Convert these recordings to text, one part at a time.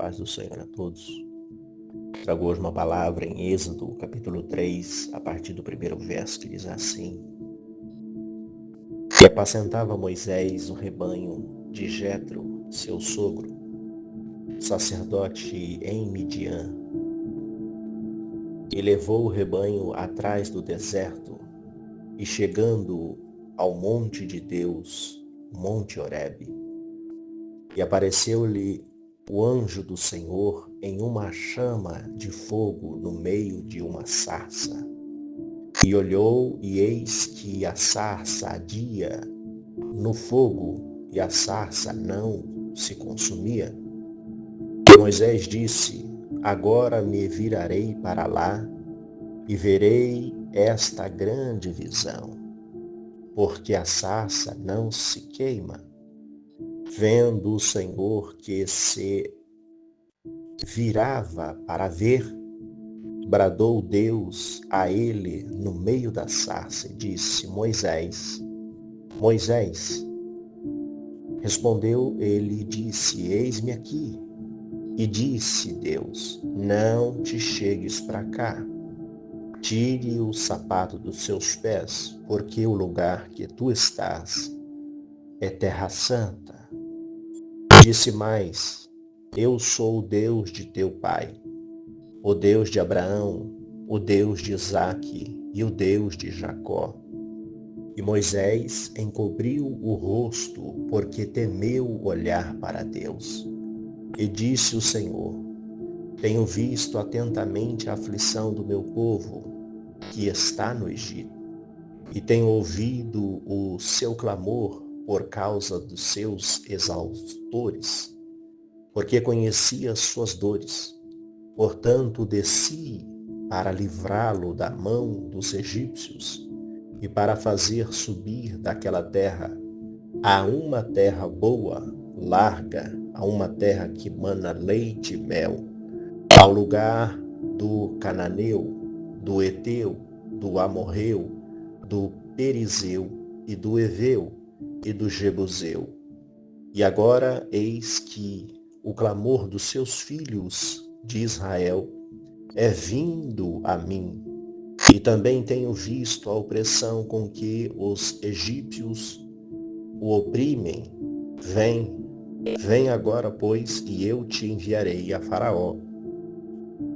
paz do Senhor a todos. Trago hoje uma palavra em Êxodo, capítulo 3, a partir do primeiro verso, que diz assim: E apacentava Moisés o rebanho de Jetro, seu sogro, sacerdote em Midian, e levou o rebanho atrás do deserto, e chegando ao monte de Deus, o monte Horebe, e apareceu-lhe o anjo do Senhor em uma chama de fogo no meio de uma sarça. E olhou, e eis que a sarça ardia no fogo, e a sarça não se consumia. E Moisés disse: Agora me virarei para lá, e verei esta grande visão, porque a sarça não se queima. Vendo o Senhor que se virava para ver, bradou Deus a ele no meio da sarça e disse: Moisés, Moisés. Respondeu ele e disse: Eis-me aqui. E disse Deus: Não te chegues para cá. Tire o sapato dos seus pés, porque o lugar que tu estás é terra santa. Disse mais: Eu sou o Deus de teu pai, o Deus de Abraão, o Deus de Isaque e o Deus de Jacó. E Moisés encobriu o rosto, porque temeu olhar para Deus. E disse o Senhor: Tenho visto atentamente a aflição do meu povo, que está no Egito, e tenho ouvido o seu clamor por causa dos seus exaustores, porque conheci as suas dores. Portanto, desci para livrá-lo da mão dos egípcios e para fazer subir daquela terra a uma terra boa, larga, a uma terra que mana leite e mel, ao lugar do cananeu, do eteu, do amorreu, do perizeu e do eveu e do jebuseu. E agora eis que o clamor dos seus filhos de Israel é vindo a mim, e também tenho visto a opressão com que os egípcios o oprimem. Vem agora, pois, e eu te enviarei a Faraó,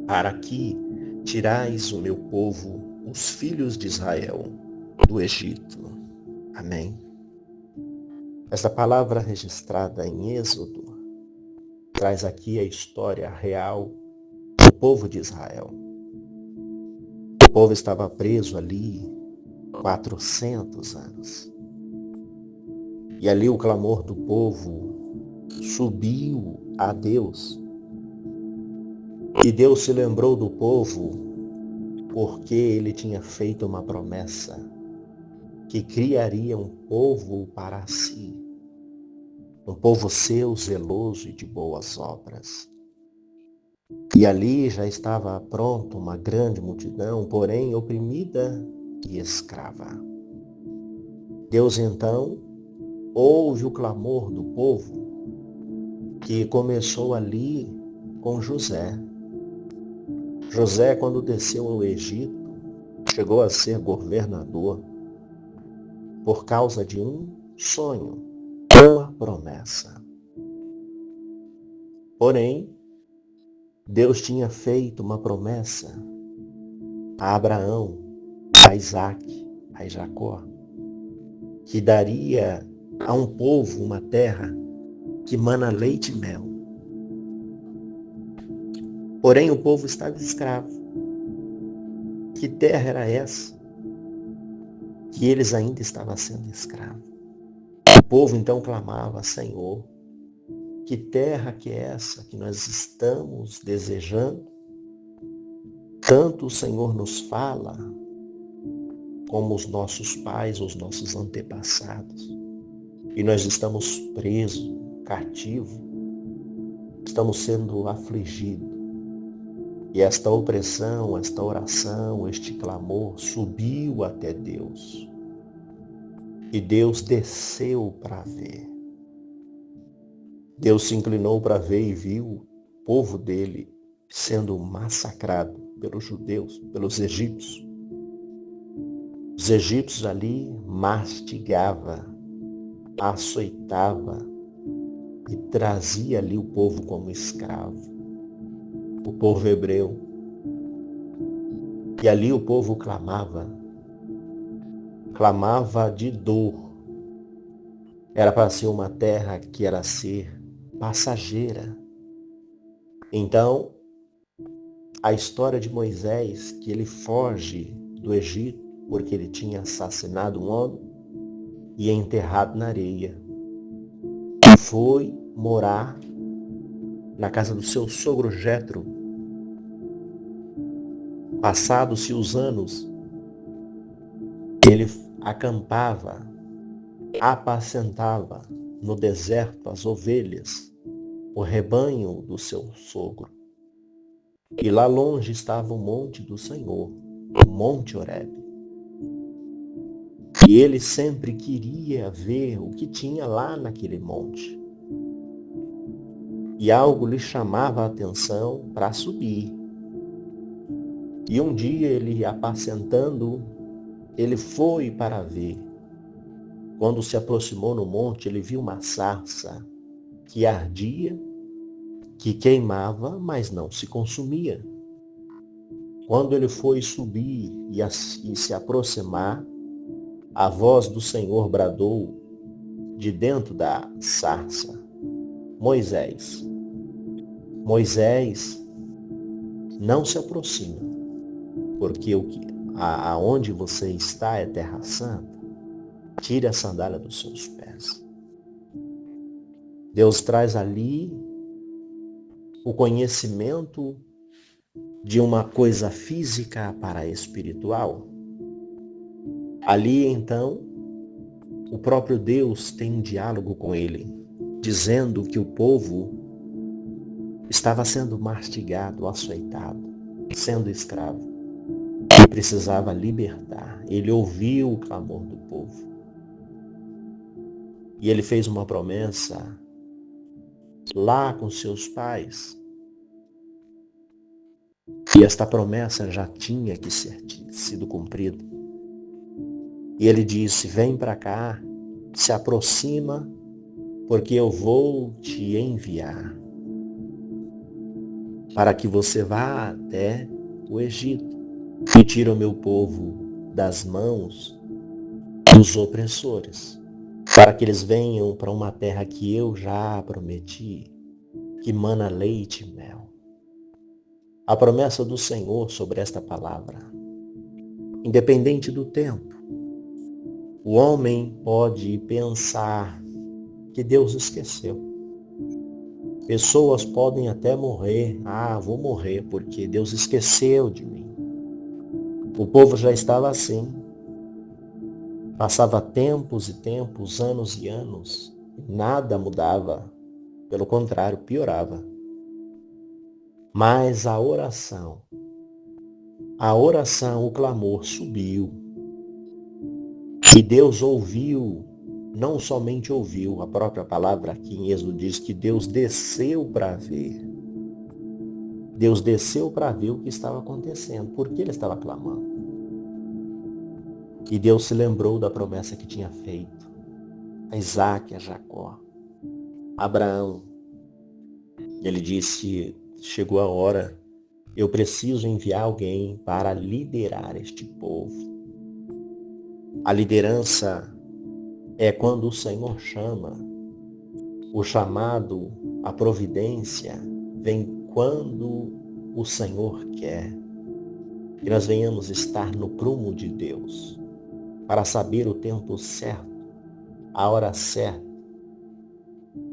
para que tirais o meu povo, os filhos de Israel, do Egito. Amém. Esta palavra registrada em Êxodo traz aqui a história real do povo de Israel. O povo estava preso ali 400 anos. E ali o clamor do povo subiu a Deus. E Deus se lembrou do povo porque ele tinha feito uma promessa que criaria um povo para si, um povo seu, zeloso e de boas obras. E ali já estava pronto uma grande multidão, porém oprimida e escrava. Deus então ouve o clamor do povo, que começou ali com José. José, quando desceu ao Egito, chegou a ser governador por causa de um sonho, uma promessa. Porém, Deus tinha feito uma promessa a Abraão, a Isaque, a Jacó, que daria a um povo uma terra que mana leite e mel. Porém, o povo estava escravo. Que terra era essa? Que eles ainda estavam sendo escravos. O povo então clamava: Senhor, que terra que é essa que nós estamos desejando? Tanto o Senhor nos fala, como os nossos pais, os nossos antepassados. E nós estamos presos, cativos, estamos sendo afligidos. E esta opressão, esta oração, este clamor subiu até Deus. E Deus desceu para ver. Deus se inclinou para ver e viu povo dele sendo massacrado pelos judeus, pelos egípcios. Os egípcios ali mastigava, açoitava e trazia ali o povo como escravo, o povo hebreu. E ali o povo clamava de dor. Era para ser uma terra que era ser passageira. Então, a história de Moisés, que ele foge do Egito porque ele tinha assassinado um homem e é enterrado na areia. Foi morar na casa do seu sogro Jetro. Passados-se os anos, ele acampava, apacentava no deserto as ovelhas, o rebanho do seu sogro. E lá longe estava o monte do Senhor, o Monte Horebe. E ele sempre queria ver o que tinha lá naquele monte. E algo lhe chamava a atenção para subir. E um dia ele, apacentando, ele foi para ver. Quando se aproximou no monte, ele viu uma sarça que ardia, que queimava, mas não se consumia. Quando ele foi subir e se aproximar, a voz do Senhor bradou de dentro da sarça: Moisés, Moisés, não se aproxima, porque aonde você está é terra santa. Tire a sandália dos seus pés. Deus traz ali o conhecimento de uma coisa física para a espiritual. Ali, então, o próprio Deus tem um diálogo com ele, dizendo que o povo estava sendo mastigado, açoitado, sendo escravo, e precisava libertar. Ele ouviu o clamor do povo. E ele fez uma promessa lá com seus pais. E esta promessa já tinha que sido cumprida. E ele disse: vem para cá, se aproxima, porque eu vou te enviar para que você vá até o Egito e tire o meu povo das mãos dos opressores, para que eles venham para uma terra que eu já prometi, que mana leite e mel. A promessa do Senhor sobre esta palavra, independente do tempo, o homem pode pensar que Deus esqueceu. Pessoas podem até morrer. Vou morrer porque Deus esqueceu de mim. O povo já estava assim. Passava tempos e tempos, anos e anos, nada mudava. Pelo contrário, piorava. Mas a oração, o clamor subiu. E Deus ouviu, não somente ouviu, a própria palavra aqui em Êxodo diz que Deus desceu para ver. Deus desceu para ver o que estava acontecendo, porque ele estava clamando. E Deus se lembrou da promessa que tinha feito a Isaac, a Jacó, a Abraão. Ele disse: chegou a hora, eu preciso enviar alguém para liderar este povo. A liderança é quando o Senhor chama. O chamado, a providência, vem quando o Senhor quer. Que nós venhamos estar no prumo de Deus, para saber o tempo certo, a hora certa.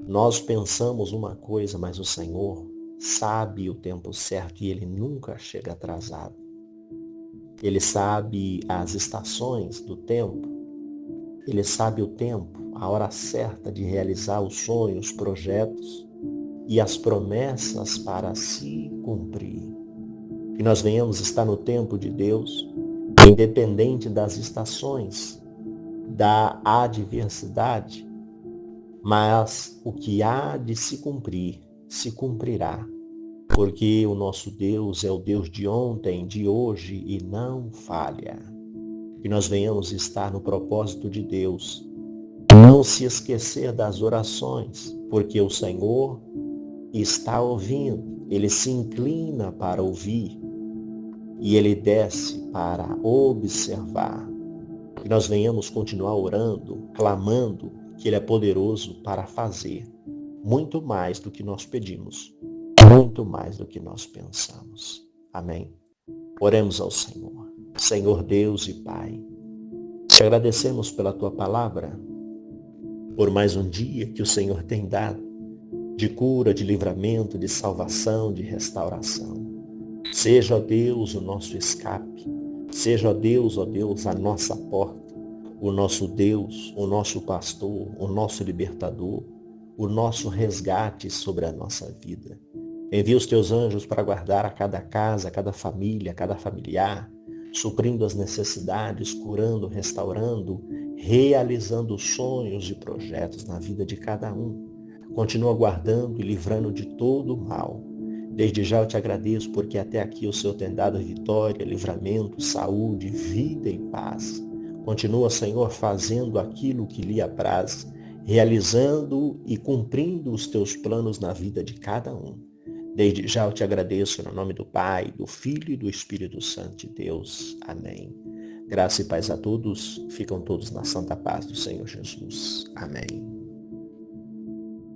Nós pensamos uma coisa, mas o Senhor sabe o tempo certo e Ele nunca chega atrasado. Ele sabe as estações do tempo. Ele sabe o tempo, a hora certa de realizar os sonhos, os projetos e as promessas para se cumprir. Que nós venhamos estar no tempo de Deus, independente das estações, da adversidade, mas o que há de se cumprir, se cumprirá. porque o nosso Deus é o Deus de ontem, de hoje e não falha. Que nós venhamos estar no propósito de Deus, não se esquecer das orações, porque o Senhor está ouvindo, Ele se inclina para ouvir e Ele desce para observar. Que nós venhamos continuar orando, clamando que Ele é poderoso para fazer muito mais do que nós pedimos, muito mais do que nós pensamos. Amém. Oremos ao Senhor. Senhor Deus e Pai, te agradecemos pela Tua palavra, por mais um dia que o Senhor tem dado de cura, de livramento, de salvação, de restauração. Seja, ó Deus, o nosso escape. Seja, ó Deus, a nossa porta. O nosso Deus, o nosso pastor, o nosso libertador, o nosso resgate sobre a nossa vida. Envia os teus anjos para guardar a cada casa, a cada família, a cada familiar, suprindo as necessidades, curando, restaurando, realizando sonhos e projetos na vida de cada um. Continua guardando e livrando de todo o mal. Desde já eu te agradeço porque até aqui o Senhor tem dado vitória, livramento, saúde, vida e paz. Continua, Senhor, fazendo aquilo que lhe apraz, realizando e cumprindo os teus planos na vida de cada um. Desde já eu te agradeço no nome do Pai, do Filho e do Espírito Santo de Deus. Amém. Graça e paz a todos. Ficam todos na santa paz do Senhor Jesus. Amém.